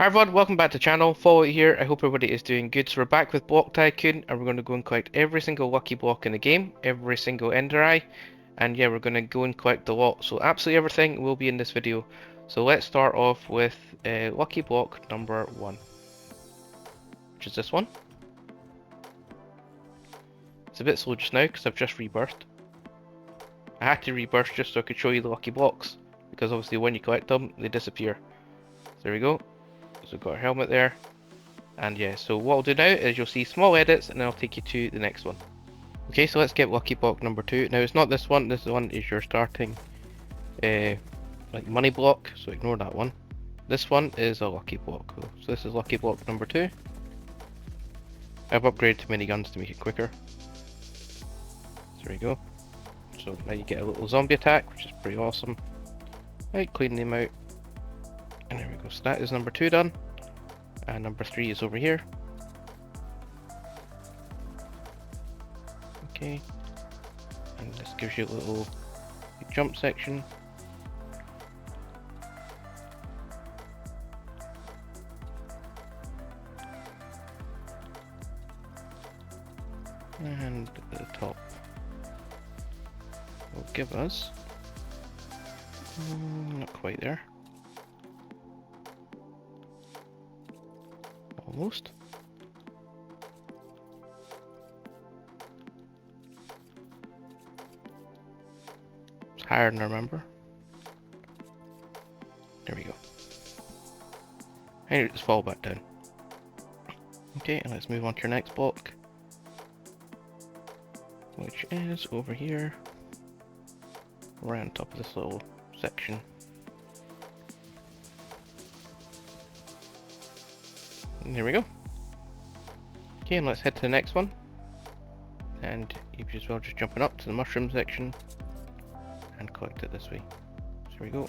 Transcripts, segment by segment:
Hi everyone, welcome back to the channel. Follow it here. I hope everybody is doing good. So we're back with Block Tycoon, and we're going to go and collect every single lucky block in the game, every single Ender Eye, and yeah, we're going to go and collect the lot. So absolutely everything will be in this video. So let's start off with lucky block number 1, which is this one. It's a bit slow just now because I've just rebirthed. I had to rebirth just so I could show you the lucky blocks, because obviously when you collect them, they disappear. So there we go. So we've got our helmet there. And yeah, so what I'll do now is you'll see small edits and then I'll take you to the next one. Okay, so let's get lucky block number 2. Now it's not this one is your starting like money block, so ignore that one. This one is a lucky block though. So this is lucky block number 2. I've upgraded to miniguns to make it quicker. So there we go. So now you get a little zombie attack, which is pretty awesome. Right, clean them out. And there we go. So that is number 2 done. And number 3 is over here. Okay. And this gives you a little jump section. And at the top will give us not quite there. Almost. It's higher than I remember. There we go. Anyway, just fall back down. Okay, and let's move on to your next block, which is over here, right on top of this little section. And there we go. Okay, and let's head to the next one. And you as well just jumping up to the mushroom section and collect it this way. So there we go.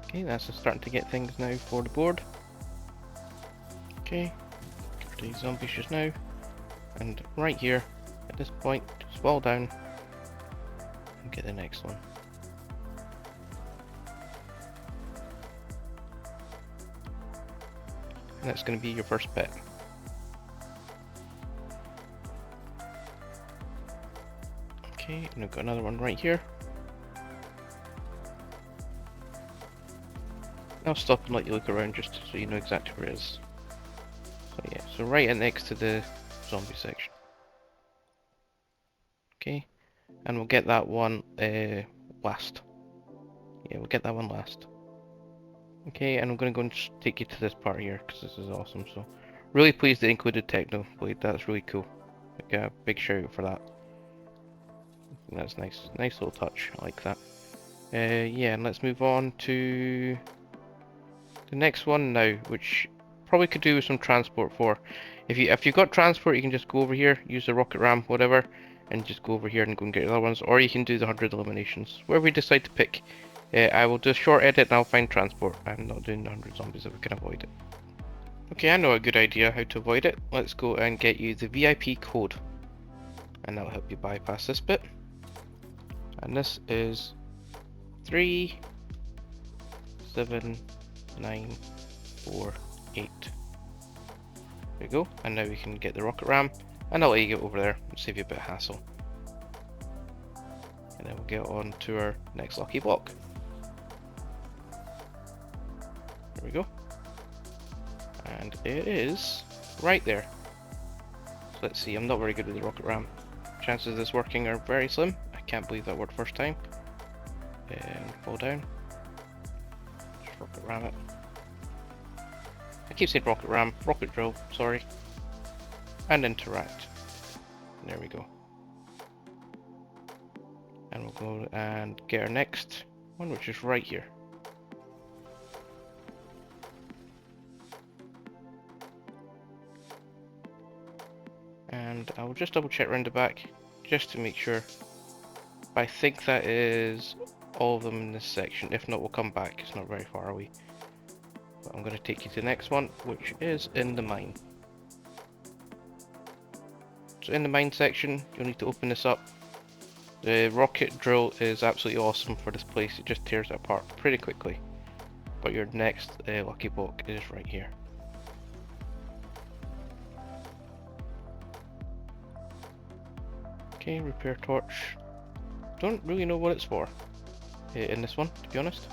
Okay, that's just starting to get things now for the board. Okay, get rid of these zombies just now. And right here, at this point, just fall down and get the next one. And that's going to be your first pet. Okay, and we've got another one right here. I'll stop and let you look around just so you know exactly where it is. So yeah, so right in next to the zombie section. Okay, and we'll get that one last. Yeah, we'll get that one last. Okay, and I'm going to go and take you to this part here because this is awesome. So, really pleased they included Techno Blade. That's really cool. Like a big shout out for that. That's nice, nice little touch. I like that. Yeah, and let's move on to the next one now, which probably could do with some transport for. If you've got transport, you can just go over here, use the rocket ram, whatever, and just go over here and go and get the other ones, or you can do the 100 eliminations, wherever you decide to pick. I will do a short edit and I'll find transport. I'm not doing 100 zombies if we can avoid it. Okay, I know a good idea how to avoid it. Let's go and get you the VIP code, and that'll help you bypass this bit. And this is 37948. There we go, and now we can get the rocket ram, and I'll let you get over there and save you a bit of hassle. And then we'll get on to our next lucky block. There we go. And it is right there. So let's see, I'm not very good with the rocket ram. Chances of this working are very slim. I can't believe that worked first time. And fall down. Just rocket ram it. I keep saying rocket ram, rocket drill, sorry. And interact. And there we go. And we'll go and get our next one, which is right here. And I will just double check around the back just to make sure. But I think that is all of them in this section. If not, we'll come back. It's not very far away. But I'm going to take you to the next one, which is in the mine. So in the mine section, you'll need to open this up. The rocket drill is absolutely awesome for this place. It just tears it apart pretty quickly. But your next lucky block is right here. Okay, repair torch. Don't really know what it's for in this one, to be honest.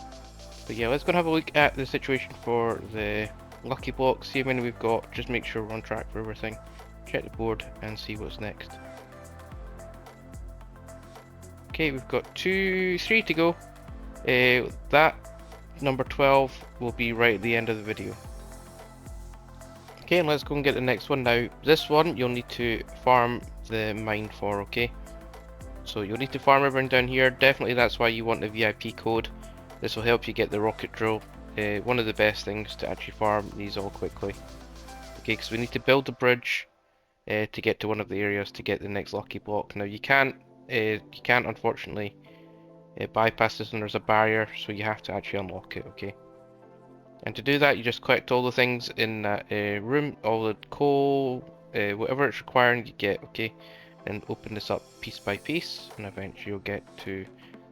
But yeah, let's go and have a look at the situation for the lucky block, see how many we've got, just make sure we're on track for everything. Check the board and see what's next. Okay, we've got 3 to go. That number 12 will be right at the end of the video. Okay, and let's go and get the next one now. This one you'll need to farm the mine for, okay? So you'll need to farm everything down here. Definitely that's why you want the VIP code. This will help you get the rocket drill. One of the best things to actually farm these all quickly. Okay, because we need to build a bridge to get to one of the areas to get the next lucky block. Now you can't unfortunately bypass this, and there's a barrier, so you have to actually unlock it. Okay. And to do that, you just collect all the things in that room, all the coal, whatever it's requiring, you get. Okay. And open this up piece by piece, and eventually you'll get to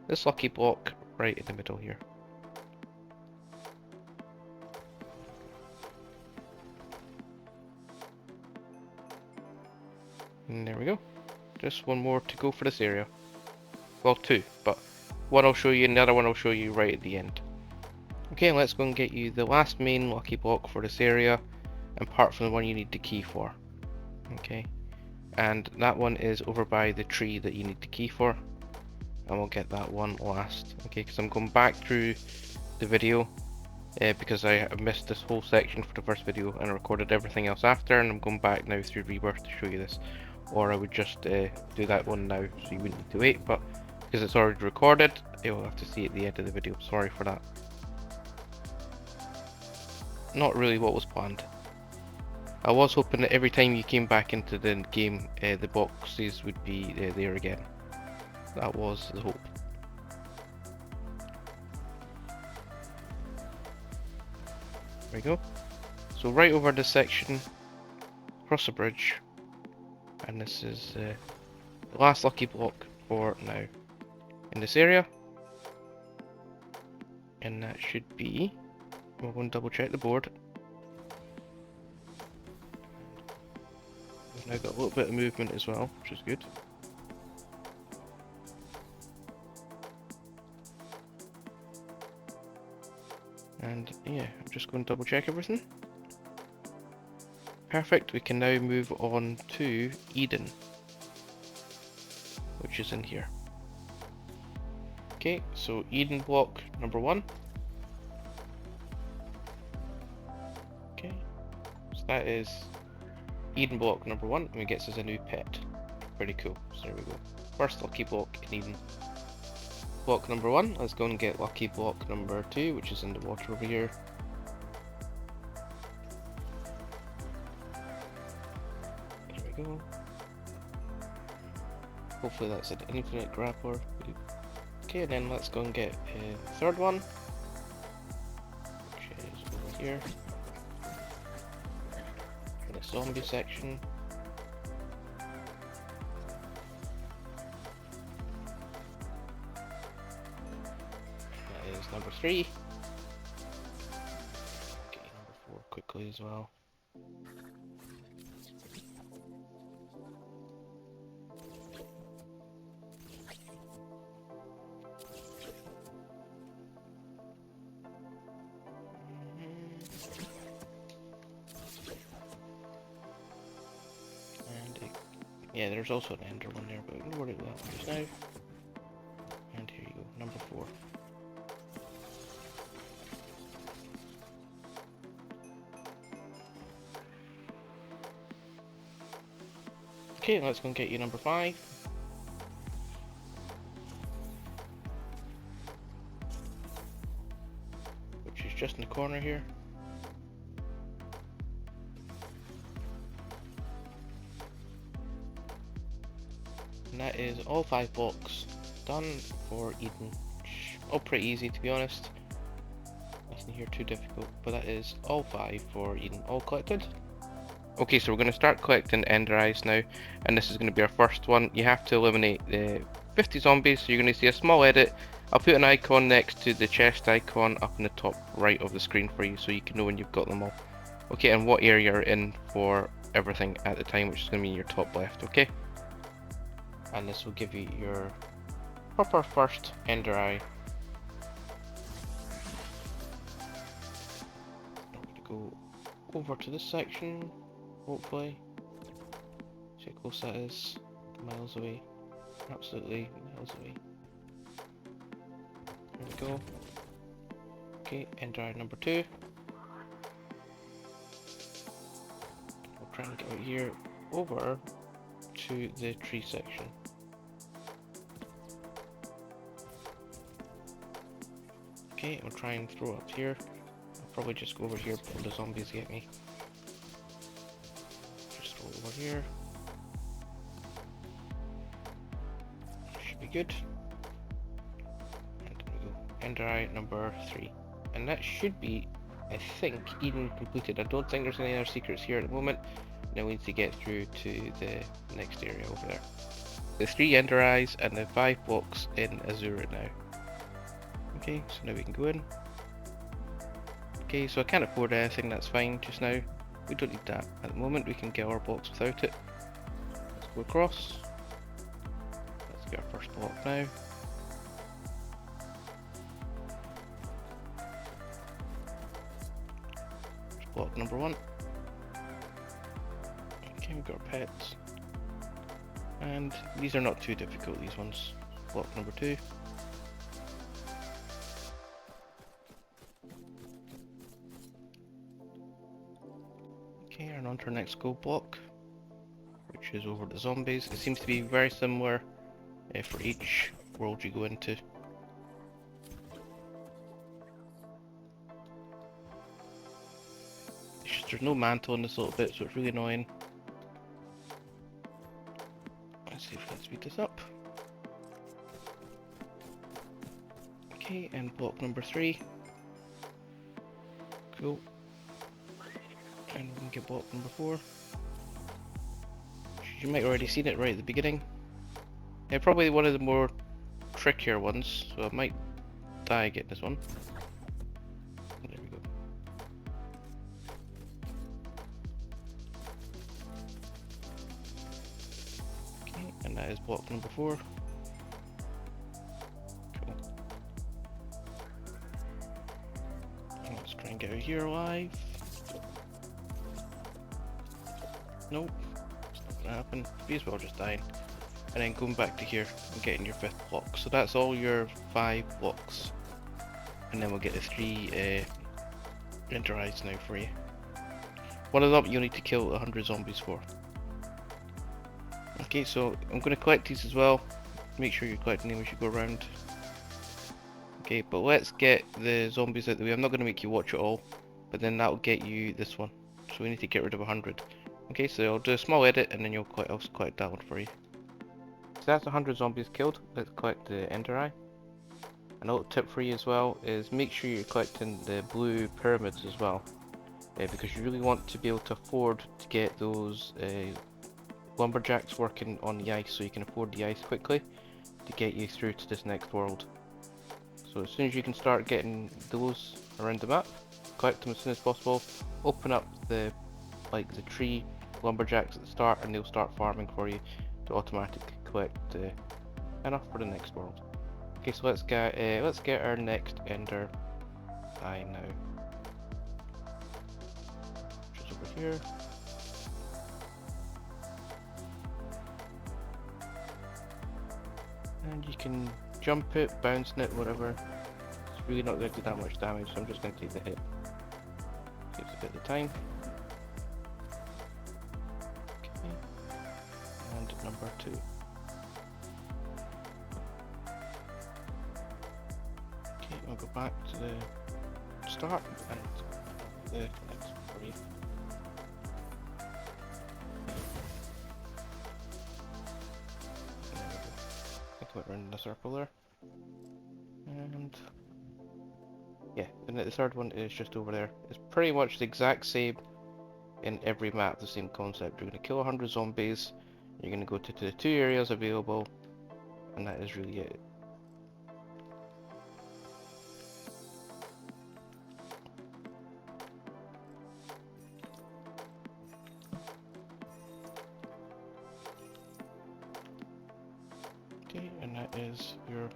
this lucky block right in the middle here. And there we go. Just one more to go for this area. Well, 2, but one I'll show you and the other one I'll show you right at the end. Okay, let's go and get you the last main lucky block for this area, apart from the one you need the key for. Okay. And that one is over by the tree that you need the key for, and we'll get that one last. Okay, because I'm going back through the video because I missed this whole section for the first video and I recorded everything else after, and I'm going back now through Rebirth to show you this. Or I would just do that one now so you wouldn't need to wait, but because it's already recorded, you'll have to see at the end of the video. Sorry for that. Not really what was planned. I was hoping that every time you came back into the game, the boxes would be there again. That was the hope. There we go. So right over this section, across the bridge, and this is the last lucky block for now in this area. And that should be, we'll go and double check the board. We've now got a little bit of movement as well, which is good. And yeah, I'm just going to double check everything. Perfect, we can now move on to Eden, which is in here. Okay, so Eden block number 1. Okay, so that is Eden block number 1, and it gets us a new pet. Pretty cool, so there we go. First lucky block in Eden. Block number 1, let's go and get lucky block number 2, which is in the water over here. There we go. Hopefully that's an infinite grappler. Okay, and then let's go and get a third one, which is over here. In the zombie section. That is number 3. Okay, number 4 quickly as well. Yeah, there's also an ender one there, but we can worry about that just now. And here you go, number 4. Okay, let's go and get you number 5. Which is just in the corner here. And that is all 5 blocks done for Eden. All pretty easy, to be honest. Nothing here too difficult, but that is all 5 for Eden all collected. Okay, so we're going to start collecting ender eyes now, and this is going to be our first one. You have to eliminate the 50 zombies, so you're going to see a small edit. I'll put an icon next to the chest icon up in the top right of the screen for you, so you can know when you've got them all. Okay, and what area you're in for everything at the time, which is going to be your top left, okay? And this will give you your proper first ender eye. I'm going to go over to this section, hopefully. See how close that is. Miles away. Absolutely miles away. There we go. Okay, ender eye number 2. We'll try and get out here over to the tree section. Okay, we'll try and throw up here. I'll probably just go over here before the zombies get me. Just throw it over here. Should be good. And there we go. Ender eye number 3. And that should be, I think, even completed. I don't think there's any other secrets here at the moment. Now we need to get through to the next area over there. The 3 ender eyes and the 5 blocks in Azura now. Okay, so now we can go in. Okay, so I can't afford anything, that's fine just now. We don't need that at the moment, we can get our blocks without it. Let's go across. Let's get our first block now. There's block number 1. Okay, we've got our pets. And these are not too difficult, these ones. Block number 2. Okay, and on to our next gold block, which is over the zombies. It seems to be very similar for each world you go into. It's just there's no mantle in this little bit, so it's really annoying. Let's see if we can speed this up. Okay, and block number 3. Cool. And we can get block number 4. You might already seen it right at the beginning. Yeah, probably one of the more trickier ones, so I might die getting this one. There we go. Okay, and that is block number 4. Cool. And let's try and get out here alive. Nope, it's not gonna happen. Be as well just dying. And then going back to here and getting your 5th block. So that's all your 5 blocks. And then we'll get the 3 ender eyes now for you. One of them you'll need to kill 100 zombies for. Okay, so I'm going to collect these as well. Make sure you're collecting them as you go around. Okay, but let's get the zombies out of the way. I'm not going to make you watch it all, but then that'll get you this one. So we need to get rid of 100. Okay, so I'll do a small edit and then I'll collect that one for you. So that's 100 zombies killed. Let's collect the ender eye. Another tip for you as well is make sure you're collecting the blue pyramids as well, because you really want to be able to afford to get those lumberjacks working on the ice, so you can afford the ice quickly to get you through to this next world. So as soon as you can start getting those around the map, collect them as soon as possible. Open up the tree lumberjacks at the start, and they'll start farming for you to automatically collect enough for the next world. Okay, so let's get our next ender eye now. Just over here. And you can jump it, bounce it, whatever. It's really not going to do that much damage, so I'm just going to take the hit. Saves a bit of time. Okay. And number 2. Okay, we'll go back to the start and the next for you. I think I went around the circle there. And yeah, and the 3rd one is just over there. It's pretty much the exact same in every map, the same concept. You're going to kill 100 zombies, you're going to go to the 2 areas available, and that is really it. Okay, and that is your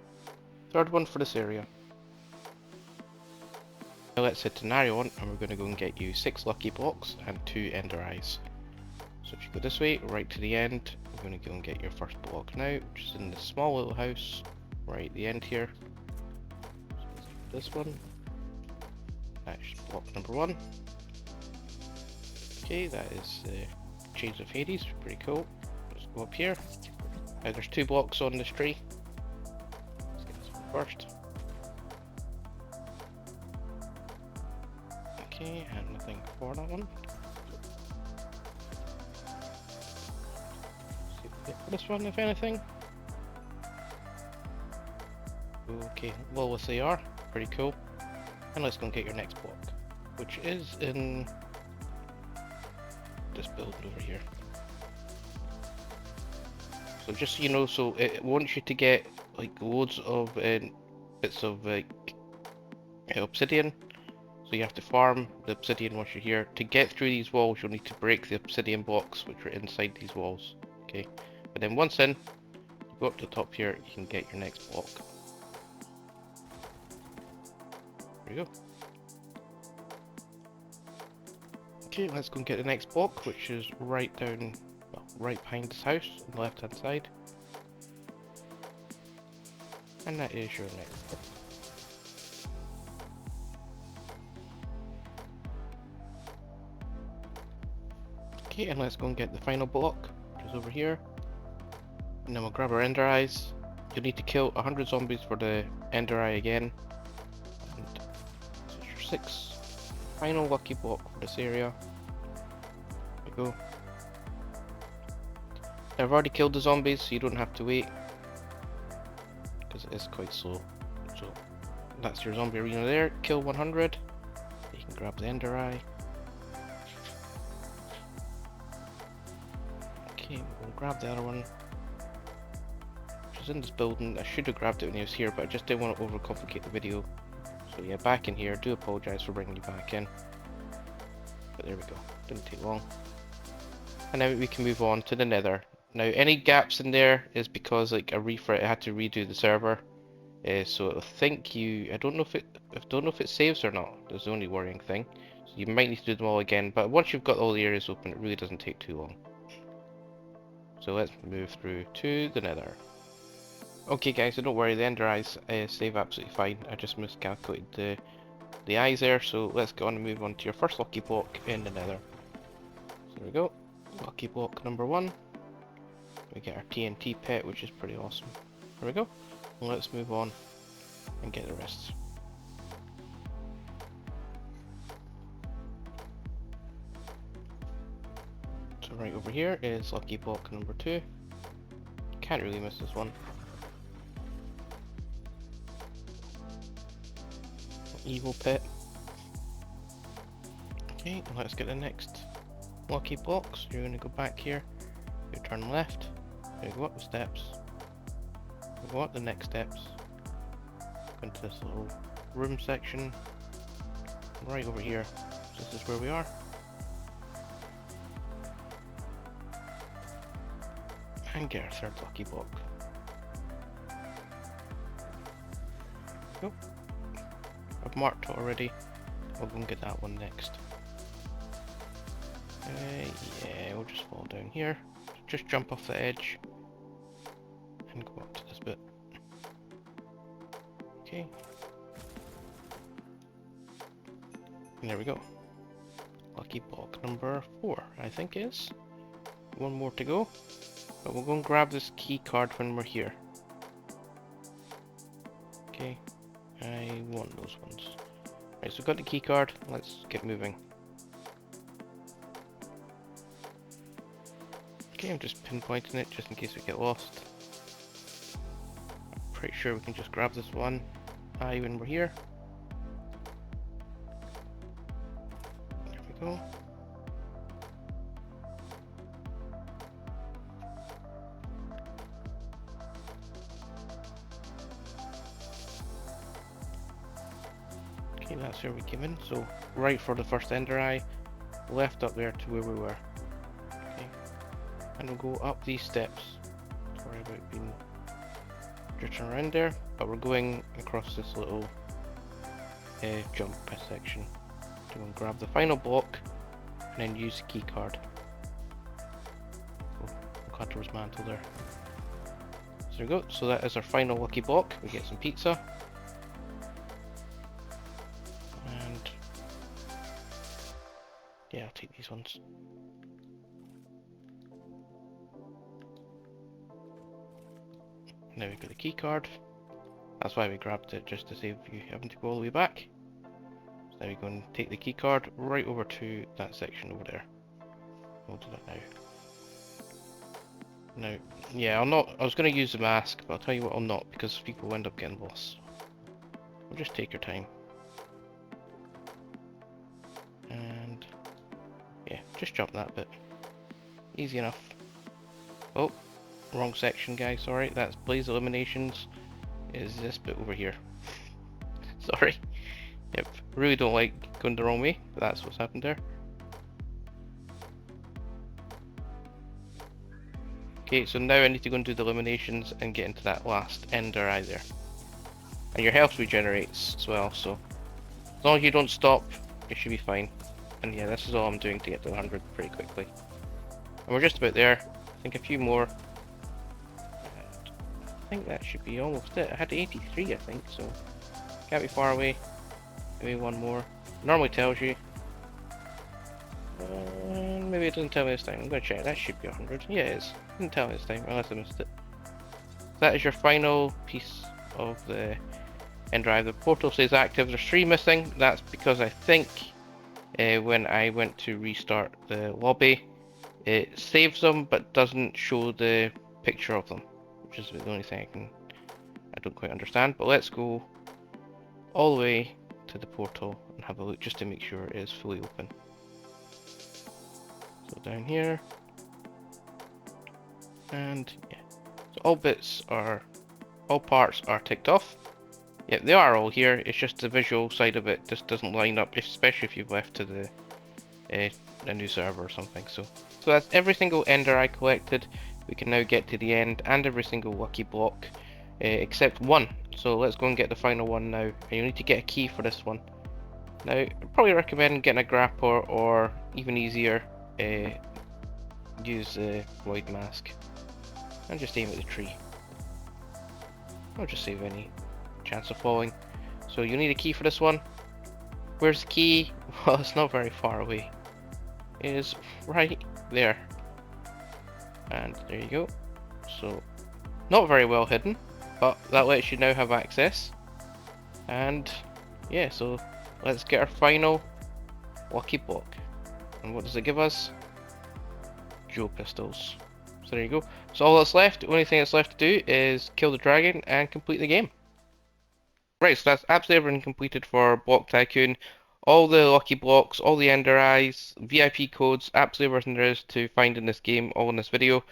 third one for this area. Now let's head to Nareon, and we're going to go and get you 6 lucky blocks and 2 ender eyes. So if you go this way, right to the end, we're going to go and get your first block now, which is in this small little house, right at the end here. So this one. That's block number 1. Okay, that is the Chains of Hades, pretty cool. Let's go up here. Now there's 2 blocks on this tree. Let's get this one first. Okay, and nothing for that one. See what we get for this one, if anything. Okay, lawless they are, pretty cool. And let's go and get your next block, which is in this building over here. So just so you know, so it wants you to get like loads of bits of obsidian. So you have to farm the obsidian once you're here. To get through these walls, you'll need to break the obsidian blocks which are inside these walls. Okay, but then once in, you go up to the top here, you can get your next block. There you go. Okay, let's go and get the next block, which is right down, well, right behind this house on the left hand side. And that is your next block. Okay, and let's go and get the final block, which is over here. And then we'll grab our ender eyes. You'll need to kill 100 zombies for the ender eye again. And this is your 6th final lucky block for this area. There we go. Now, I've already killed the zombies, so you don't have to wait, because it is quite slow. So that's your zombie arena there. Kill 100. You can grab the ender eye. Okay, we'll grab the other one, which is in this building. I should have grabbed it when he was here, but I just didn't want to overcomplicate the video. So yeah, back in here. I do apologise for bringing you back in. But there we go. Didn't take long. And now we can move on to the Nether. Now, any gaps in there is because like a refresh. I had to redo the server, so it'll think you. I don't know if it saves or not. That's the only worrying thing. So you might need to do them all again. But once you've got all the areas open, it really doesn't take too long. So let's move through to the Nether. Okay guys, so don't worry, the ender eyes save absolutely fine. I just miscalculated the eyes there, so let's go on and move on to your first lucky block in the Nether. So there we go, lucky block number 1. We get our TNT pet, which is pretty awesome. There we go. Well, let's move on and get the rest. So right over here is lucky block number 2. Can't really miss this one. Evil pet. Okay, let's get the next lucky block. So you're going to go back here, you turn left, you go up the steps, you go up the next steps, go into this little room section, right over here. So this is where we are. And get our third lucky block. Go. I've marked it already. We'll go and get that one next. Yeah, we'll just fall down here. Just jump off the edge and go up to this bit. Okay. And there we go. Lucky block number 4, I think it is. One more to go. But we'll go and grab this key card when we're here. Okay. I want those ones. Right, so we've got the key card. Let's get moving. Okay, I'm just pinpointing it just in case we get lost. I'm pretty sure we can just grab this one eye when we're here. There we go. Okay, that's where we came in. So right for the first ender eye, left up there to where we were. Okay, and we'll go up these steps. Sorry about being drifting around there, but we're going across this little jump section to go and grab the final block and then use the key card. Oh, cut towards mantle there. So there we go. So that is our final lucky block. We get some pizza. And yeah, I'll take these ones. Now we've got the key card. That's why we grabbed it, just to save you having to go all the way back. So now we go and take the key card right over to that section over there. We'll do that now. Now, yeah, I was going to use the mask, but I'll tell you what, I'll not, because people end up getting lost. We'll just take your time. And yeah, just jump that bit. Easy enough. Oh, wrong section, guys, sorry. That's Blaze Eliminations. Is this bit over here. Sorry. Yep, really don't like going the wrong way, but that's what's happened there. Okay, so now I need to go and do the eliminations and get into that last ender eye there. And your health regenerates as well, so as long as you don't stop, you should be fine. And yeah, this is all I'm doing to get to 100 pretty quickly. And we're just about there. I think a few more. And I think that should be almost it. I had 83, I think, so can't be far away. Maybe one more. It normally tells you. Maybe it doesn't tell me this time. I'm going to check. That should be 100. Yeah, it is. It didn't tell me this time, unless I missed it. That is your final piece of the end drive. The portal says active. There's 3 missing. That's because I think when I went to restart the lobby, it saves them but doesn't show the picture of them, which is the only thing I don't quite understand. But let's go all the way to the portal and have a look just to make sure it is fully open. So down here, and yeah, so all parts are ticked off. Yeah, they are all here. It's just the visual side of it just doesn't line up, especially if you've left to the a new server or something. So that's every single ender I collected. We can now get to the end and every single lucky block except one. So let's go and get the final one now. And you'll need to get a key for this one. Now, I'd probably recommend getting a grapper, or even easier, use the void mask and just aim at the tree. I'll just save any chance of falling. So you'll need a key for this one. Where's the key? Well, it's not very far away. It is right there. And there you go. So, not very well hidden, but that lets you now have access. And yeah, so let's get our final lucky block. And what does it give us? Dual pistols. So there you go. So all that's left, the only thing that's left to do is kill the dragon and complete the game. Right, so that's absolutely everything completed for Block Tycoon. All the lucky blocks, all the ender eyes, VIP codes, absolutely everything there is to find in this game, all in this video.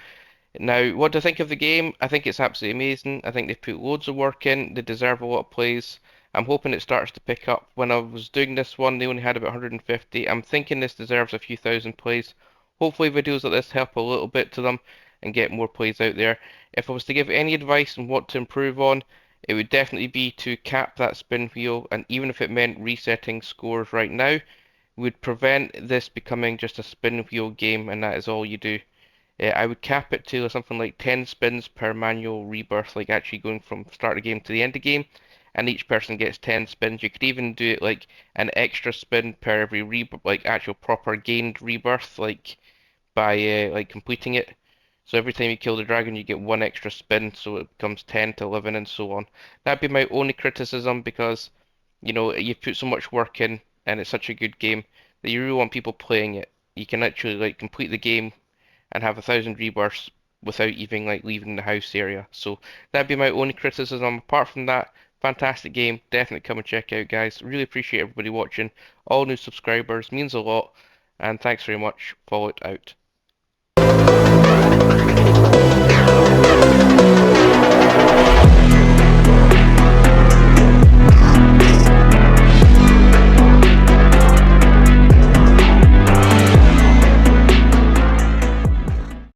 Now, what do I think of the game? I think it's absolutely amazing. I think they've put loads of work in. They deserve a lot of plays. I'm hoping it starts to pick up. When I was doing this one, they only had about 150. I'm thinking this deserves a few thousand plays. Hopefully videos like this help a little bit to them and get more plays out there. If I was to give any advice on what to improve on, it would definitely be to cap that spin wheel, and even if it meant resetting scores right now, would prevent this becoming just a spin wheel game and that is all you do. I would cap it to something like 10 spins per manual rebirth, like actually going from start of the game to the end of the game, and each person gets 10 spins. You could even do it like an extra spin per every like actual proper gained rebirth, like by like completing it. So every time you kill the dragon, you get one extra spin, so it becomes 10 to 11 and so on. That'd be my only criticism because, you know, you've put so much work in and it's such a good game that you really want people playing it. You can actually like complete the game and have 1,000 rebirths without even like leaving the house area. So that'd be my only criticism. Apart from that, fantastic game. Definitely come and check out, guys. Really appreciate everybody watching. All new subscribers means a lot. And thanks very much. Fallout out.